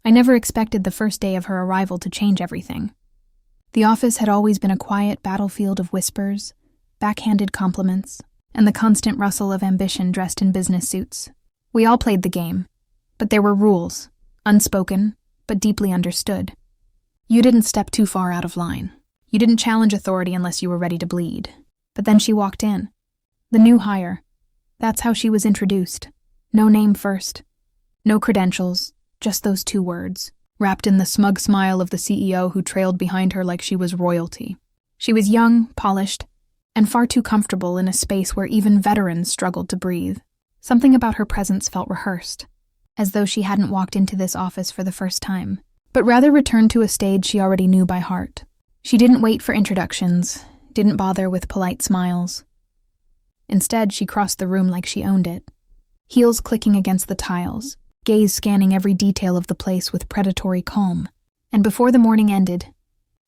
I never expected the first day of her arrival to change everything. The office had always been a quiet battlefield of whispers, backhanded compliments, and the constant rustle of ambition dressed in business suits. We all played the game, but there were rules, unspoken, but deeply understood. You didn't step too far out of line. You didn't challenge authority unless you were ready to bleed. But then she walked in. The new hire. That's how she was introduced. No name first. No credentials, just those 2 words, wrapped in the smug smile of the CEO who trailed behind her like she was royalty. She was young, polished, and far too comfortable in a space where even veterans struggled to breathe. Something about her presence felt rehearsed, as though she hadn't walked into this office for the first time, but rather returned to a stage she already knew by heart. She didn't wait for introductions, didn't bother with polite smiles. Instead, she crossed the room like she owned it, heels clicking against the tiles, gaze scanning every detail of the place with predatory calm. And before the morning ended,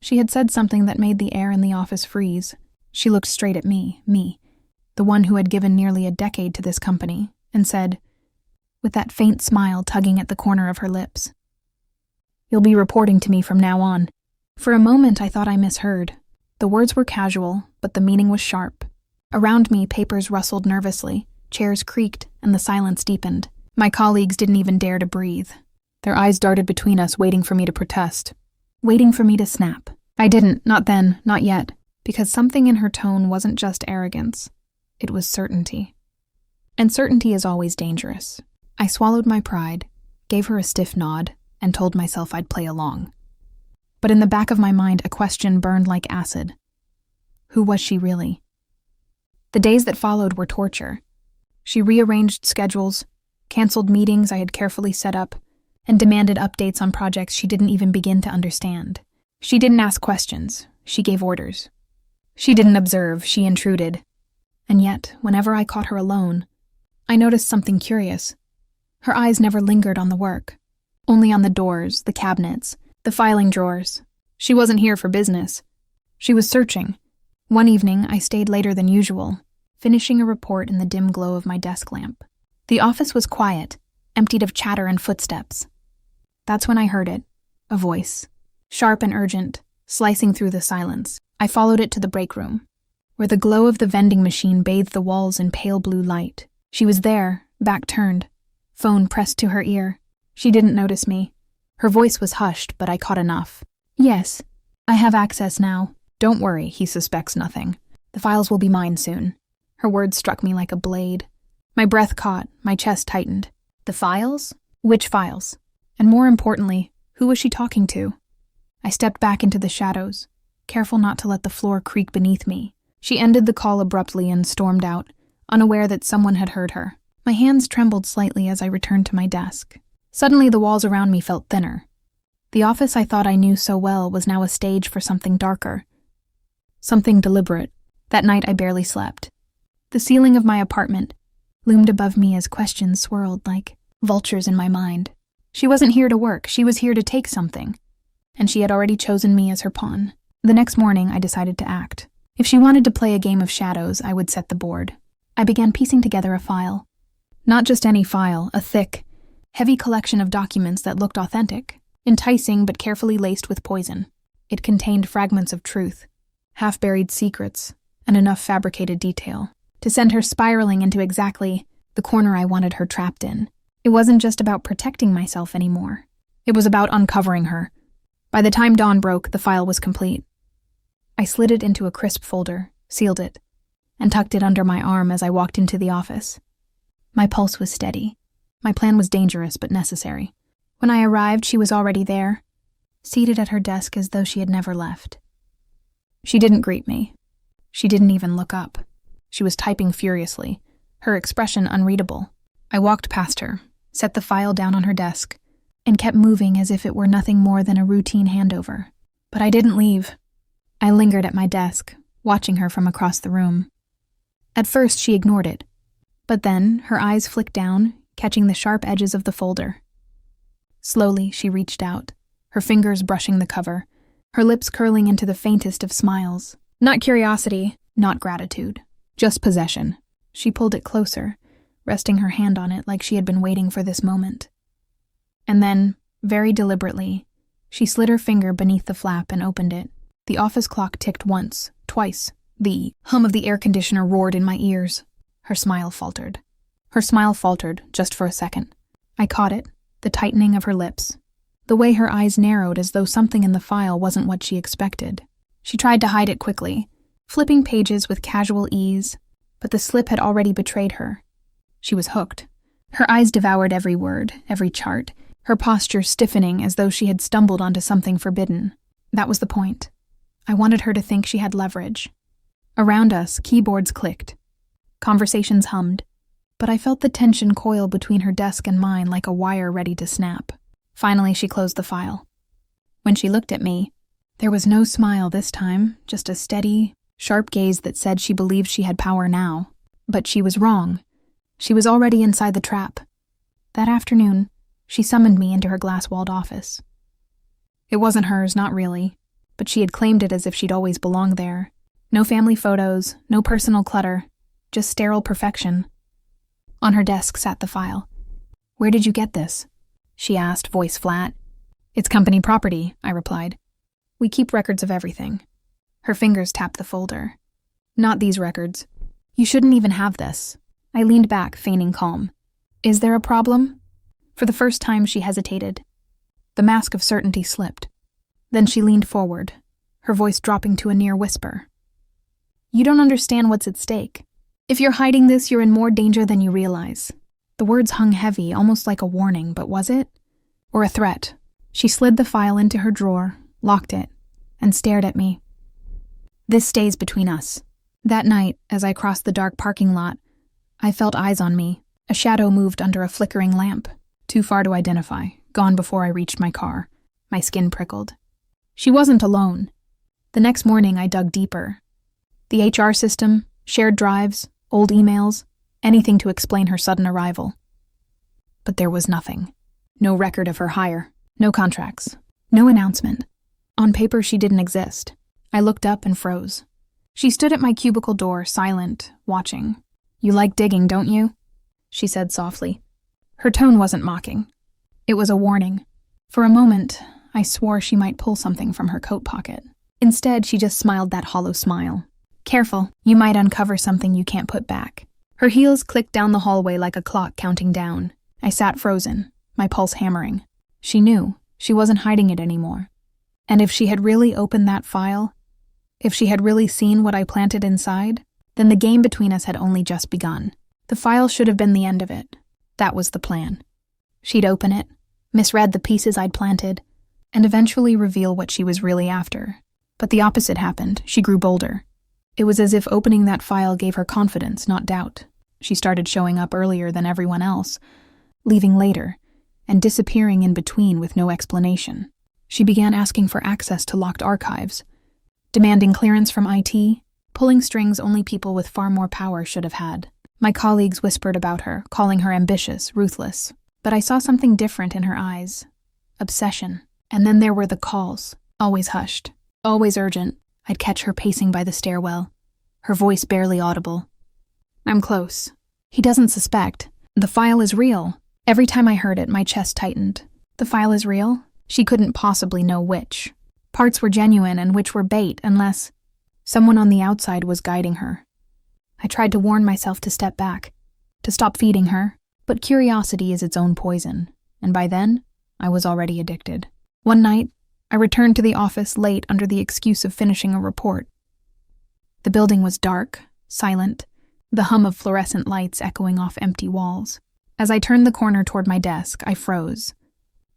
she had said something that made the air in the office freeze. She looked straight at me, the one who had given nearly a decade to this company, and said, with that faint smile tugging at the corner of her lips, "You'll be reporting to me from now on." For a moment, I thought I misheard. The words were casual, but the meaning was sharp. Around me, papers rustled nervously, chairs creaked, and the silence deepened. My colleagues didn't even dare to breathe. Their eyes darted between us, waiting for me to protest, waiting for me to snap. I didn't, not then, not yet, because something in her tone wasn't just arrogance. It was certainty. And certainty is always dangerous. I swallowed my pride, gave her a stiff nod, and told myself I'd play along. But in the back of my mind, a question burned like acid. Who was she really? The days that followed were torture. She rearranged schedules, canceled meetings I had carefully set up, and demanded updates on projects she didn't even begin to understand. She didn't ask questions, she gave orders. She didn't observe, she intruded. And yet, whenever I caught her alone, I noticed something curious. Her eyes never lingered on the work, only on the doors, the cabinets, the filing drawers. She wasn't here for business. She was searching. One evening, I stayed later than usual, finishing a report in the dim glow of my desk lamp. The office was quiet, emptied of chatter and footsteps. That's when I heard it, a voice, sharp and urgent, slicing through the silence. I followed it to the break room, where the glow of the vending machine bathed the walls in pale blue light. She was there, back turned, phone pressed to her ear. She didn't notice me. Her voice was hushed, but I caught enough. "Yes, I have access now." "Don't worry, he suspects nothing. The files will be mine soon." Her words struck me like a blade. My breath caught, my chest tightened. The files? Which files? And more importantly, who was she talking to? I stepped back into the shadows, careful not to let the floor creak beneath me. She ended the call abruptly and stormed out, unaware that someone had heard her. My hands trembled slightly as I returned to my desk. Suddenly the walls around me felt thinner. The office I thought I knew so well was now a stage for something darker. Something deliberate. That night I barely slept. The ceiling of my apartment loomed above me as questions swirled like vultures in my mind. She wasn't here to work, she was here to take something. And she had already chosen me as her pawn. The next morning I decided to act. If she wanted to play a game of shadows, I would set the board. I began piecing together a file. Not just any file, a thick, heavy collection of documents that looked authentic, enticing but carefully laced with poison. It contained fragments of truth, half-buried secrets, and enough fabricated detail to send her spiraling into exactly the corner I wanted her trapped in. It wasn't just about protecting myself anymore. It was about uncovering her. By the time dawn broke, the file was complete. I slid it into a crisp folder, sealed it, and tucked it under my arm as I walked into the office. My pulse was steady. My plan was dangerous but necessary. When I arrived, she was already there, seated at her desk as though she had never left. She didn't greet me. She didn't even look up. She was typing furiously, her expression unreadable. I walked past her, set the file down on her desk, and kept moving as if it were nothing more than a routine handover. But I didn't leave. I lingered at my desk, watching her from across the room. At first, she ignored it, but then her eyes flicked down, catching the sharp edges of the folder. Slowly, she reached out, her fingers brushing the cover, her lips curling into the faintest of smiles. Not curiosity, not gratitude, just possession. She pulled it closer, resting her hand on it like she had been waiting for this moment. And then, Very deliberately, she slid her finger beneath the flap and opened it. The office clock ticked once, twice. The hum of the air conditioner roared in my ears. Her smile faltered. Just for a second. I caught it, the tightening of her lips. The way her eyes narrowed as though something in the file wasn't what she expected. She tried to hide it quickly, flipping pages with casual ease, but the slip had already betrayed her. She was hooked. Her eyes devoured every word, every chart, her posture stiffening as though she had stumbled onto something forbidden. That was the point. I wanted her to think she had leverage. Around us, keyboards clicked. Conversations hummed, but I felt the tension coil between her desk and mine like a wire ready to snap. Finally, she closed the file. When she looked at me, there was no smile this time, just a steady, sharp gaze that said she believed she had power now. But she was wrong. She was already inside the trap. That afternoon, she summoned me into her glass-walled office. It wasn't hers, not really, but she had claimed it as if she'd always belonged there. No family photos, no personal clutter, just sterile perfection. On her desk sat the file. "Where did you get this?" she asked, voice flat. "It's company property," I replied. "We keep records of everything." Her fingers tapped the folder. "Not these records. You shouldn't even have this." I leaned back, feigning calm. "Is there a problem?" For the first time, she hesitated. The mask of certainty slipped. Then she leaned forward, her voice dropping to a near whisper. "You don't understand what's at stake. If you're hiding this, you're in more danger than you realize." The words hung heavy, almost like a warning, but was it? Or a threat? She slid the file into her drawer, locked it, and stared at me. "This stays between us." That night, as I crossed the dark parking lot, I felt eyes on me. A shadow moved under a flickering lamp. Too far to identify, gone before I reached my car. My skin prickled. She wasn't alone. The next morning, I dug deeper. The HR system, shared drives, old emails, anything to explain her sudden arrival. But there was nothing. No record of her hire, no contracts, no announcement. On paper, she didn't exist. I looked up and froze. She stood at my cubicle door, silent, watching. "You like digging, don't you?" she said softly. Her tone wasn't mocking. It was a warning. For a moment, I swore she might pull something from her coat pocket. Instead, she just smiled that hollow smile. "Careful, you might uncover something you can't put back." Her heels clicked down the hallway like a clock counting down. I sat frozen, my pulse hammering. She knew. She wasn't hiding it anymore. And if she had really opened that file, if she had really seen what I planted inside, then the game between us had only just begun. The file should have been the end of it. That was the plan. She'd open it, misread the pieces I'd planted, and eventually reveal what she was really after. But the opposite happened. She grew bolder. It was as if opening that file gave her confidence, not doubt. She started showing up earlier than everyone else, leaving later, and disappearing in between with no explanation. She began asking for access to locked archives, demanding clearance from IT, pulling strings only people with far more power should have had. My colleagues whispered about her, calling her ambitious, ruthless. But I saw something different in her eyes. Obsession. And then there were the calls, always hushed, always urgent. I'd catch her pacing by the stairwell, her voice barely audible. "I'm close. He doesn't suspect. The file is real." Every time I heard it, my chest tightened. The file is real? She couldn't possibly know which. Parts were genuine and which were bait, unless someone on the outside was guiding her. I tried to warn myself to step back, to stop feeding her, but curiosity is its own poison, and by then, I was already addicted. One night, I returned to the office late under the excuse of finishing a report. The building was dark, silent, the hum of fluorescent lights echoing off empty walls. As I turned the corner toward my desk, I froze.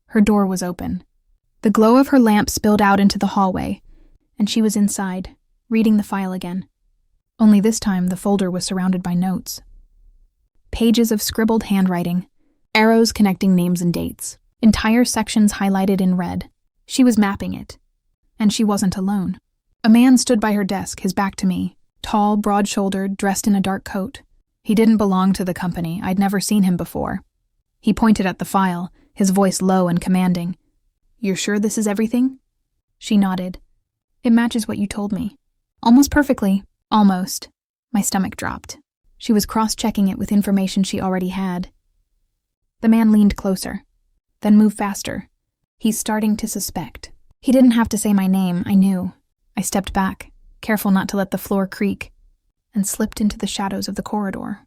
Her door was open. The glow of her lamp spilled out into the hallway, and she was inside, reading the file again. Only this time, the folder was surrounded by notes. Pages of scribbled handwriting, arrows connecting names and dates, entire sections highlighted in red. She was mapping it. And she wasn't alone. A man stood by her desk, his back to me, tall, broad-shouldered, dressed in a dark coat. He didn't belong to the company. I'd never seen him before. He pointed at the file, his voice low and commanding. "You're sure this is everything?" She nodded. "It matches what you told me." "Almost perfectly." "Almost." My stomach dropped. She was cross-checking it with information she already had. The man leaned closer, then moved faster, He's starting to suspect. He didn't have to say my name, I knew. I stepped back, careful not to let the floor creak, and slipped into the shadows of the corridor.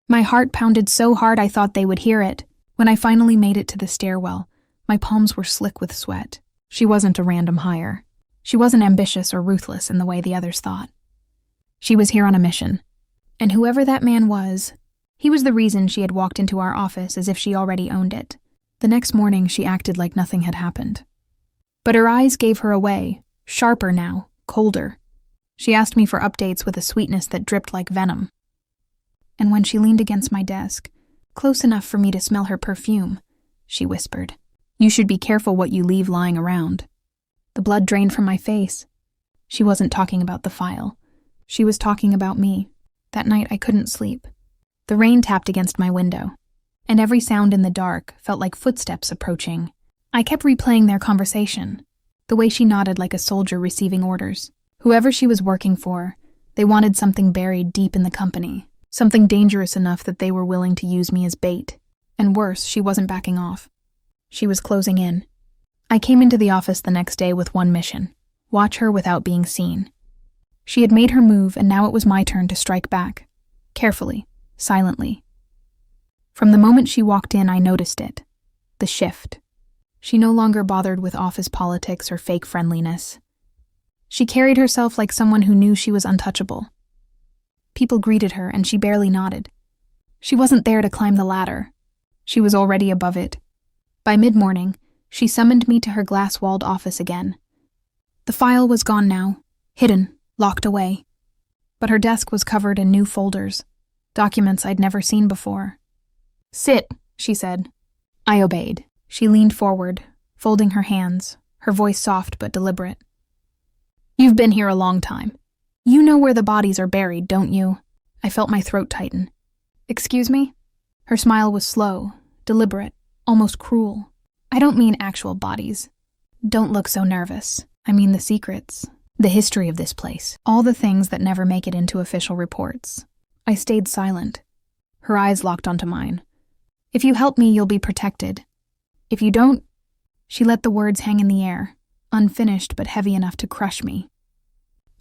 My heart pounded so hard I thought they would hear it. When I finally made it to the stairwell, my palms were slick with sweat. She wasn't a random hire. She wasn't ambitious or ruthless in the way the others thought. She was here on a mission. And whoever that man was, he was the reason she had walked into our office as if she already owned it. The next morning, she acted like nothing had happened. But her eyes gave her away, sharper now, colder. She asked me for updates with a sweetness that dripped like venom. And when she leaned against my desk, close enough for me to smell her perfume, she whispered, "You should be careful what you leave lying around." The blood drained from my face. She wasn't talking about the file. She was talking about me. That night I couldn't sleep. The rain tapped against my window, and every sound in the dark felt like footsteps approaching. I kept replaying their conversation, the way she nodded like a soldier receiving orders. Whoever she was working for, they wanted something buried deep in the company, something dangerous enough that they were willing to use me as bait. And worse, she wasn't backing off. She was closing in. I came into the office the next day with one mission: watch her without being seen. She had made her move, and now it was my turn to strike back. Carefully, silently. From the moment she walked in, I noticed it. The shift. She no longer bothered with office politics or fake friendliness. She carried herself like someone who knew she was untouchable. People greeted her, and she barely nodded. She wasn't there to climb the ladder. She was already above it. By mid-morning, she summoned me to her glass-walled office again. The file was gone now, hidden, locked away. But her desk was covered in new folders, documents I'd never seen before. "Sit," she said. I obeyed. She leaned forward, folding her hands, her voice soft but deliberate. "You've been here a long time. You know where the bodies are buried, don't you?" I felt my throat tighten. "Excuse me?" Her smile was slow, deliberate, almost cruel. "I don't mean actual bodies. Don't look so nervous. I mean the secrets, the history of this place, all the things that never make it into official reports." I stayed silent. Her eyes locked onto mine. "If you help me, you'll be protected. If you don't..." She let the words hang in the air, unfinished but heavy enough to crush me.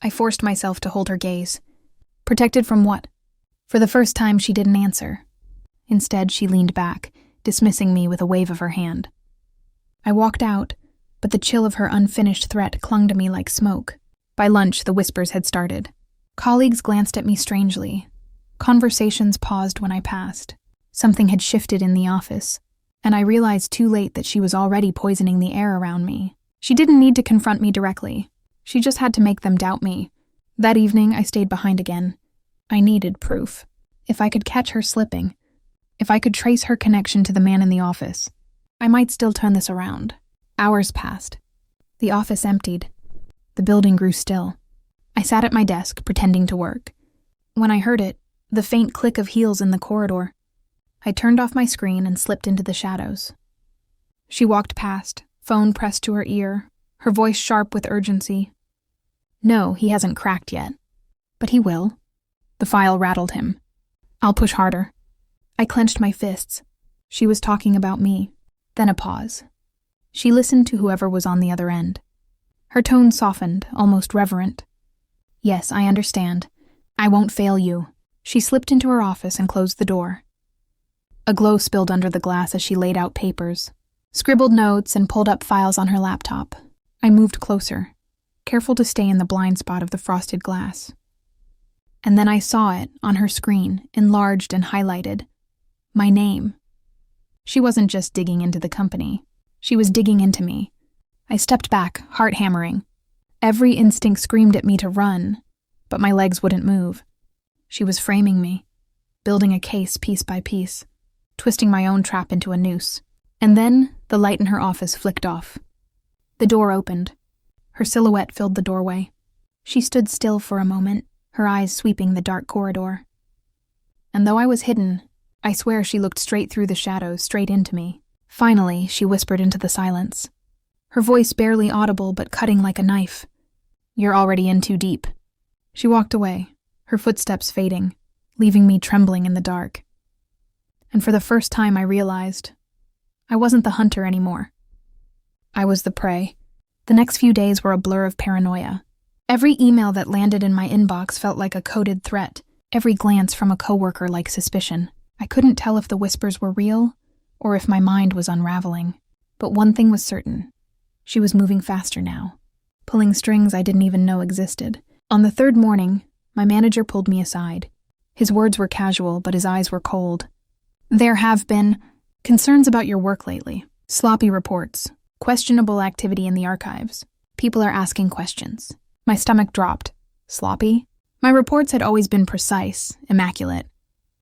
I forced myself to hold her gaze. Protected from what? For the first time, she didn't answer. Instead, she leaned back, dismissing me with a wave of her hand. I walked out, but the chill of her unfinished threat clung to me like smoke. By lunch, the whispers had started. Colleagues glanced at me strangely. Conversations paused when I passed. Something had shifted in the office, and I realized too late that she was already poisoning the air around me. She didn't need to confront me directly. She just had to make them doubt me. That evening, I stayed behind again. I needed proof. If I could catch her slipping, if I could trace her connection to the man in the office, I might still turn this around. Hours passed. The office emptied. The building grew still. I sat at my desk, pretending to work. When I heard it, the faint click of heels in the corridor, I turned off my screen and slipped into the shadows. She walked past, phone pressed to her ear, her voice sharp with urgency. "No, he hasn't cracked yet. But he will." The file rattled him. "I'll push harder." I clenched my fists. She was talking about me. Then a pause. She listened to whoever was on the other end. Her tone softened, almost reverent. "Yes, I understand. I won't fail you." She slipped into her office and closed the door. A glow spilled under the glass as she laid out papers, scribbled notes, and pulled up files on her laptop. I moved closer, careful to stay in the blind spot of the frosted glass. And then I saw it, on her screen, enlarged and highlighted. My name. She wasn't just digging into the company. She was digging into me. I stepped back, heart hammering. Every instinct screamed at me to run, but my legs wouldn't move. She was framing me, building a case piece by piece, twisting my own trap into a noose. And then the light in her office flicked off. The door opened. Her silhouette filled the doorway. She stood still for a moment, her eyes sweeping the dark corridor. And though I was hidden, I swear she looked straight through the shadows, straight into me. Finally, she whispered into the silence, her voice barely audible but cutting like a knife. "You're already in too deep." She walked away, her footsteps fading, leaving me trembling in the dark. And for the first time I realized I wasn't the hunter anymore. I was the prey. The next few days were a blur of paranoia. Every email that landed in my inbox felt like a coded threat, every glance from a coworker like suspicion. I couldn't tell if the whispers were real or if my mind was unraveling. But one thing was certain. She was moving faster now, pulling strings I didn't even know existed. On the third morning, my manager pulled me aside. His words were casual, but his eyes were cold. There have been concerns about your work lately. Sloppy reports, questionable activity in the archives. People are asking questions. My stomach dropped. Sloppy? My reports had always been precise, immaculate.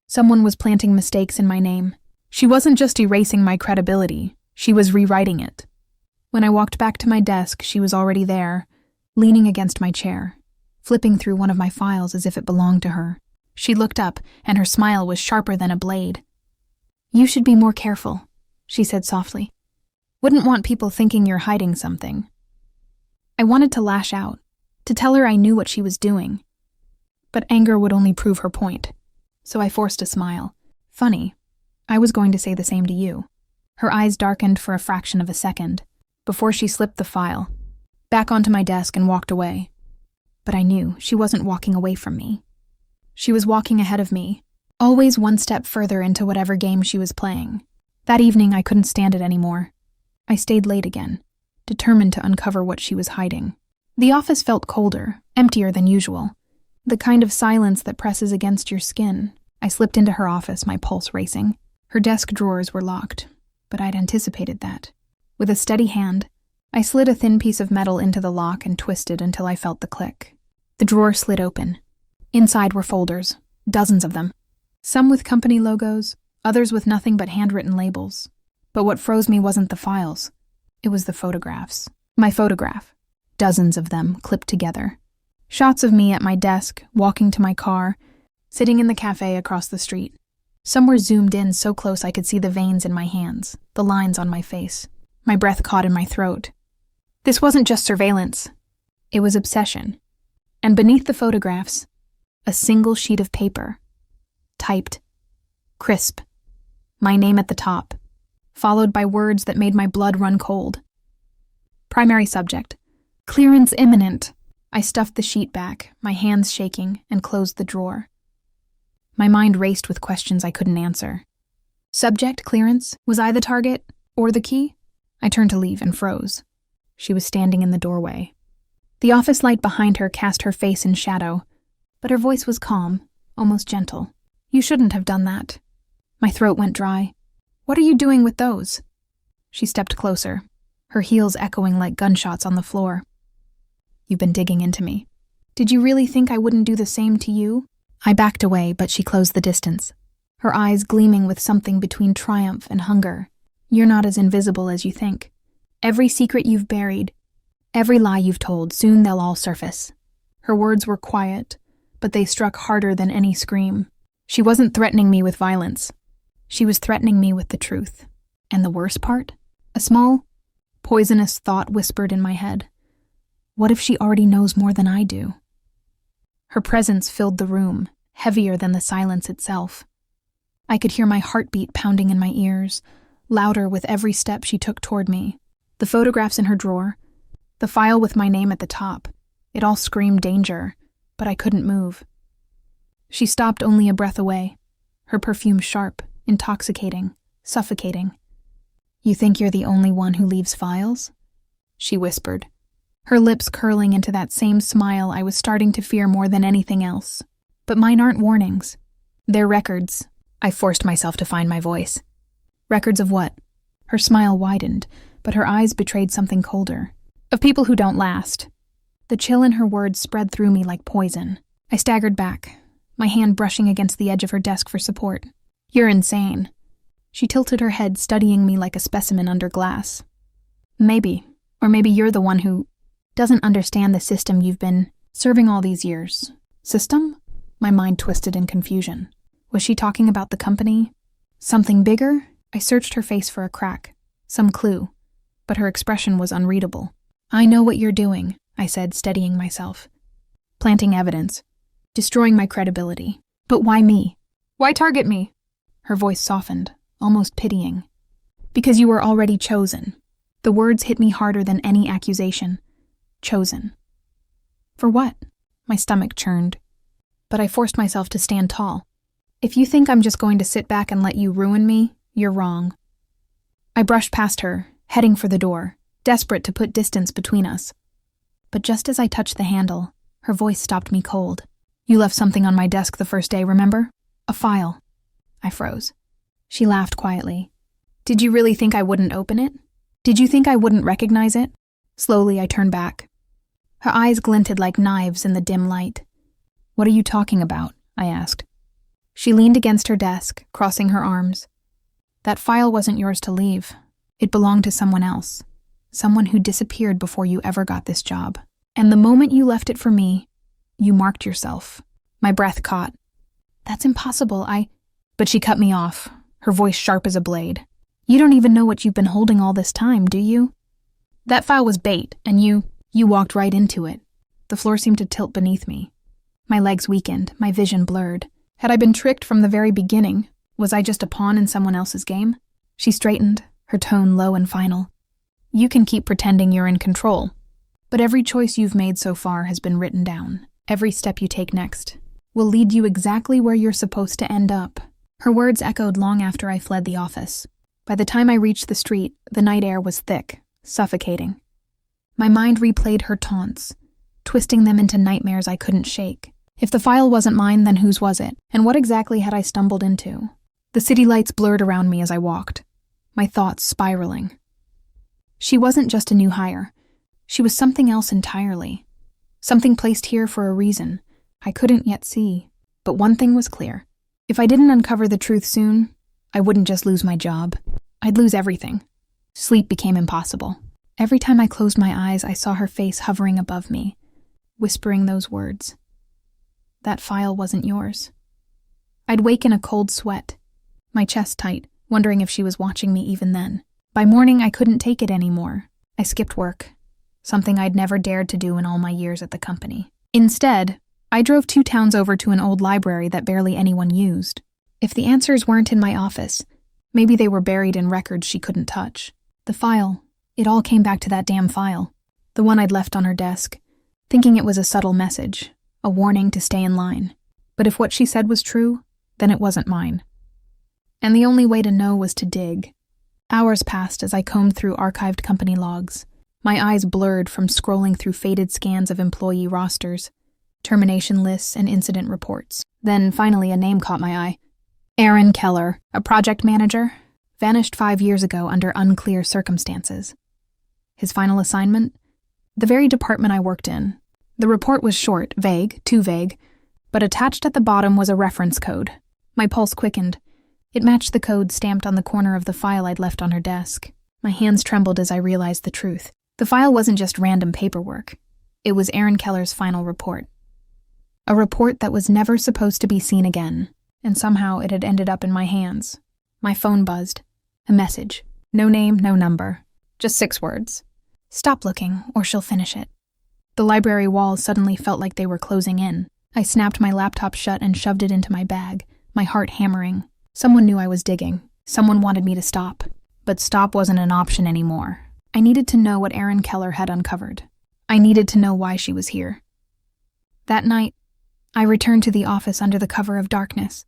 Someone was planting mistakes in my name. She wasn't just erasing my credibility, she was rewriting it. When I walked back to my desk, she was already there, leaning against my chair, flipping through one of my files as if it belonged to her. She looked up, and her smile was sharper than a blade. "You should be more careful," she said softly. "Wouldn't want people thinking you're hiding something." I wanted to lash out, to tell her I knew what she was doing. But anger would only prove her point, so I forced a smile. Funny, I was going to say the same to you. Her eyes darkened for a fraction of a second, before she slipped the file, back onto my desk and walked away. But I knew she wasn't walking away from me. She was walking ahead of me, always one step further into whatever game she was playing. That evening I couldn't stand it anymore. I stayed late again, determined to uncover what she was hiding. The office felt colder, emptier than usual. The kind of silence that presses against your skin. I slipped into her office, my pulse racing. Her desk drawers were locked, but I'd anticipated that. With a steady hand, I slid a thin piece of metal into the lock and twisted until I felt the click. The drawer slid open. Inside were folders, dozens of them. Some with company logos, others with nothing but handwritten labels. But what froze me wasn't the files. It was the photographs. My photograph. Dozens of them, clipped together. Shots of me at my desk, walking to my car, sitting in the cafe across the street. Some were zoomed in so close I could see the veins in my hands, the lines on my face. My breath caught in my throat. This wasn't just surveillance. It was obsession. And beneath the photographs, a single sheet of paper. Typed. Crisp. My name at the top, followed by words that made my blood run cold. Primary subject. Clearance imminent. I stuffed the sheet back, my hands shaking, and closed the drawer. My mind raced with questions I couldn't answer. Subject, clearance, was I the target, or the key? I turned to leave and froze. She was standing in the doorway. The office light behind her cast her face in shadow, but her voice was calm, almost gentle. "You shouldn't have done that." My throat went dry. "What are you doing with those?" She stepped closer, her heels echoing like gunshots on the floor. "You've been digging into me. Did you really think I wouldn't do the same to you?" I backed away, but she closed the distance, her eyes gleaming with something between triumph and hunger. "You're not as invisible as you think. Every secret you've buried, every lie you've told, soon they'll all surface." Her words were quiet, but they struck harder than any scream. She wasn't threatening me with violence. She was threatening me with the truth. And the worst part? A small, poisonous thought whispered in my head. What if she already knows more than I do? Her presence filled the room, heavier than the silence itself. I could hear my heartbeat pounding in my ears, louder with every step she took toward me. The photographs in her drawer, the file with my name at the top, it all screamed danger, but I couldn't move. She stopped only a breath away, her perfume sharp, intoxicating, suffocating. "You think you're the only one who leaves files?" she whispered, her lips curling into that same smile I was starting to fear more than anything else. "But mine aren't warnings. They're records." I forced myself to find my voice. "Records of what?" Her smile widened, but her eyes betrayed something colder. "Of people who don't last." The chill in her words spread through me like poison. I staggered back, my hand brushing against the edge of her desk for support. "You're insane." She tilted her head, studying me like a specimen under glass. "Maybe, or maybe you're the one who doesn't understand the system you've been serving all these years." System? My mind twisted in confusion. Was she talking about the company? Something bigger? I searched her face for a crack, some clue, but her expression was unreadable. "I know what you're doing," I said, steadying myself. "Planting evidence, destroying my credibility. But why me? Why target me?" Her voice softened, almost pitying. "Because you were already chosen. The words hit me harder than any accusation. Chosen. For what? My stomach churned. But I forced myself to stand tall. If you think I'm just going to sit back and let you ruin me, you're wrong. I brushed past her, heading for the door, desperate to put distance between us. But just as I touched the handle, her voice stopped me cold. You left something on my desk the first day, remember? A file. I froze. She laughed quietly. Did you really think I wouldn't open it? Did you think I wouldn't recognize it? Slowly, I turned back. Her eyes glinted like knives in the dim light. What are you talking about? I asked. She leaned against her desk, crossing her arms. That file wasn't yours to leave. It belonged to someone else. Someone who disappeared before you ever got this job. And the moment you left it for me, you marked yourself. My breath caught. That's impossible, But she cut me off, her voice sharp as a blade. You don't even know what you've been holding all this time, do you? That file was bait, and you walked right into it. The floor seemed to tilt beneath me. My legs weakened, my vision blurred. Had I been tricked from the very beginning? Was I just a pawn in someone else's game? She straightened, her tone low and final. You can keep pretending you're in control, but every choice you've made so far has been written down. Every step you take next will lead you exactly where you're supposed to end up. Her words echoed long after I fled the office. By the time I reached the street, the night air was thick, suffocating. My mind replayed her taunts, twisting them into nightmares I couldn't shake. If the file wasn't mine, then whose was it? And what exactly had I stumbled into? The city lights blurred around me as I walked, my thoughts spiraling. She wasn't just a new hire. She was something else entirely. Something placed here for a reason I couldn't yet see. But one thing was clear. If I didn't uncover the truth soon, I wouldn't just lose my job. I'd lose everything. Sleep became impossible. Every time I closed my eyes, I saw her face hovering above me, whispering those words. That file wasn't yours. I'd wake in a cold sweat, my chest tight, wondering if she was watching me even then. By morning, I couldn't take it anymore. I skipped work, something I'd never dared to do in all my years at the company. Instead, I drove 2 towns over to an old library that barely anyone used. If the answers weren't in my office, maybe they were buried in records she couldn't touch. The file, it all came back to that damn file, the one I'd left on her desk, thinking it was a subtle message, a warning to stay in line. But if what she said was true, then it wasn't mine. And the only way to know was to dig. Hours passed as I combed through archived company logs, my eyes blurred from scrolling through faded scans of employee rosters, termination lists, and incident reports. Then, finally, a name caught my eye. Aaron Keller, a project manager, vanished 5 years ago under unclear circumstances. His final assignment? The very department I worked in. The report was short, vague, too vague, but attached at the bottom was a reference code. My pulse quickened. It matched the code stamped on the corner of the file I'd left on her desk. My hands trembled as I realized the truth. The file wasn't just random paperwork. It was Aaron Keller's final report. A report that was never supposed to be seen again, and somehow it had ended up in my hands. My phone buzzed. A message. No name, no number. Just 6 words. Stop looking, or she'll finish it. The library walls suddenly felt like they were closing in. I snapped my laptop shut and shoved it into my bag, my heart hammering. Someone knew I was digging. Someone wanted me to stop. But stop wasn't an option anymore. I needed to know what Aaron Keller had uncovered. I needed to know why she was here. That night, I returned to the office under the cover of darkness.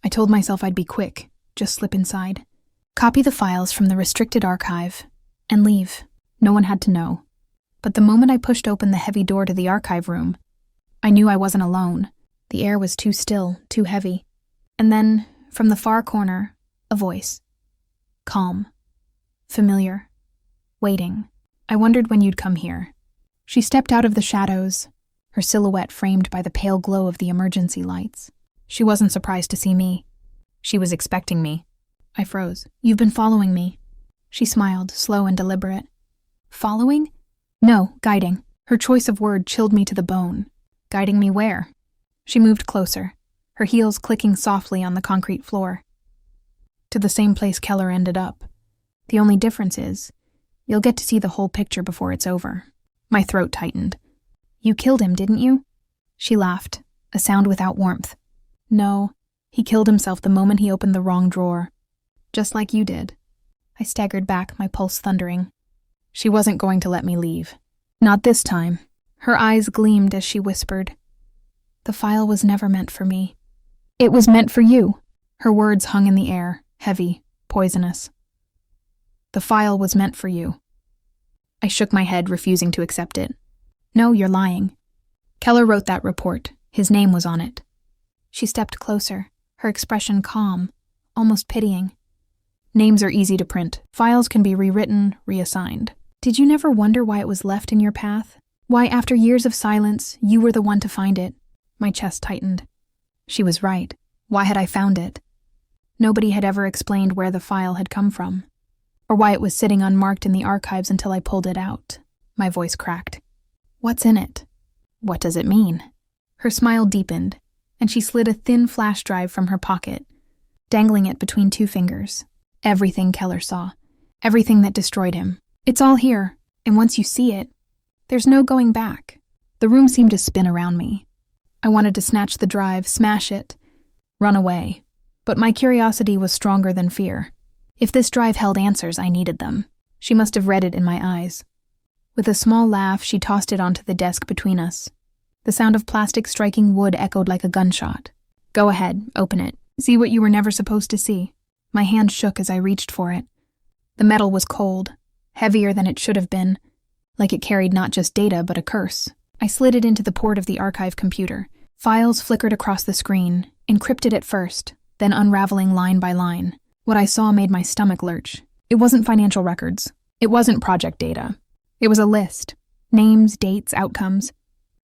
I told myself I'd be quick, just slip inside, copy the files from the restricted archive, and leave. No one had to know. But the moment I pushed open the heavy door to the archive room, I knew I wasn't alone. The air was too still, too heavy. And then, from the far corner, a voice. Calm. Familiar. Waiting. I wondered when you'd come here. She stepped out of the shadows, her silhouette framed by the pale glow of the emergency lights. She wasn't surprised to see me. She was expecting me. I froze. You've been following me. She smiled, slow and deliberate. Following? No, guiding. Her choice of word chilled me to the bone. Guiding me where? She moved closer, her heels clicking softly on the concrete floor. To the same place Keller ended up. The only difference is, you'll get to see the whole picture before it's over. My throat tightened. You killed him, didn't you? She laughed, a sound without warmth. No, he killed himself the moment he opened the wrong drawer. Just like you did. I staggered back, my pulse thundering. She wasn't going to let me leave. Not this time. Her eyes gleamed as she whispered, "The file was never meant for me. It was meant for you." Her words hung in the air, heavy, poisonous. "The file was meant for you." I shook my head, refusing to accept it. "No, you're lying. Keller wrote that report. His name was on it." She stepped closer, her expression calm, almost pitying. "Names are easy to print. Files can be rewritten, reassigned. Did you never wonder why it was left in your path? Why, after years of silence, you were the one to find it?" My chest tightened. She was right. Why had I found it? Nobody had ever explained where the file had come from, or why it was sitting unmarked in the archives until I pulled it out. My voice cracked. "What's in it? What does it mean?" Her smile deepened, and she slid a thin flash drive from her pocket, dangling it between two fingers. Everything Keller saw. Everything that destroyed him. It's all here, and once you see it, there's no going back. The room seemed to spin around me. I wanted to snatch the drive, smash it, run away. But my curiosity was stronger than fear. If this drive held answers, I needed them. She must have read it in my eyes. With a small laugh, she tossed it onto the desk between us. The sound of plastic striking wood echoed like a gunshot. "Go ahead, open it. See what you were never supposed to see." My hand shook as I reached for it. The metal was cold, heavier than it should have been, like it carried not just data but a curse. I slid it into the port of the archive computer. Files flickered across the screen, encrypted at first, then unraveling line by line. What I saw made my stomach lurch. It wasn't financial records. It wasn't project data. It was a list. Names, dates, outcomes.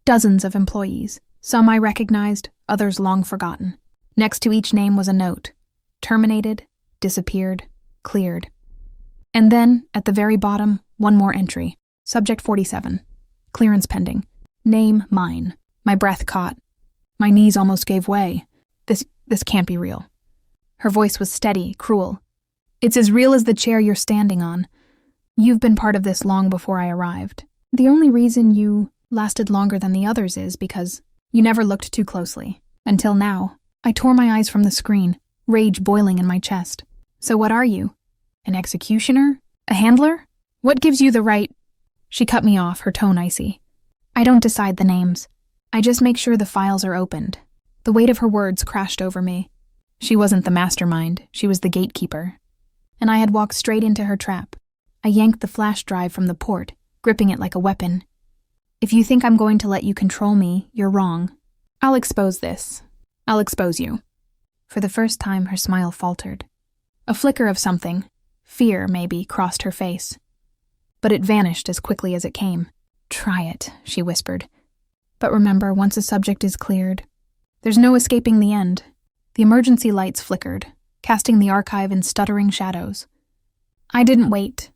Dozens of employees. Some I recognized, others long forgotten. Next to each name was a note. Terminated, disappeared, cleared. And then, at the very bottom, one more entry. Subject 47. Clearance pending. Name mine. My breath caught. My knees almost gave way. This can't be real. Her voice was steady, cruel. "It's as real as the chair you're standing on. You've been part of this long before I arrived. The only reason you lasted longer than the others is because you never looked too closely. Until now." I tore my eyes from the screen, rage boiling in my chest. "So what are you? An executioner? A handler? What gives you the right—" She cut me off, her tone icy. "I don't decide the names. I just make sure the files are opened." The weight of her words crashed over me. She wasn't the mastermind, she was the gatekeeper. And I had walked straight into her trap. I yanked the flash drive from the port, gripping it like a weapon. "If you think I'm going to let you control me, you're wrong. I'll expose this. I'll expose you." For the first time, her smile faltered. A flicker of something, fear maybe, crossed her face. But it vanished as quickly as it came. "Try it," she whispered. "But remember, once a subject is cleared, there's no escaping the end." The emergency lights flickered, casting the archive in stuttering shadows. I didn't wait.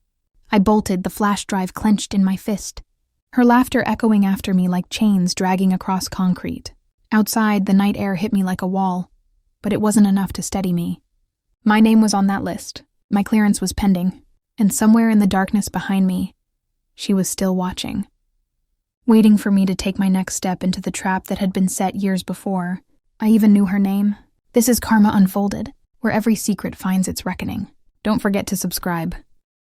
I bolted, the flash drive clenched in my fist. Her laughter echoing after me like chains dragging across concrete. Outside, the night air hit me like a wall, but it wasn't enough to steady me. My name was on that list. My clearance was pending, and somewhere in the darkness behind me, she was still watching. Waiting for me to take my next step into the trap that had been set years before. I even knew her name. This is Karma Unfolded, where every secret finds its reckoning. Don't forget to subscribe.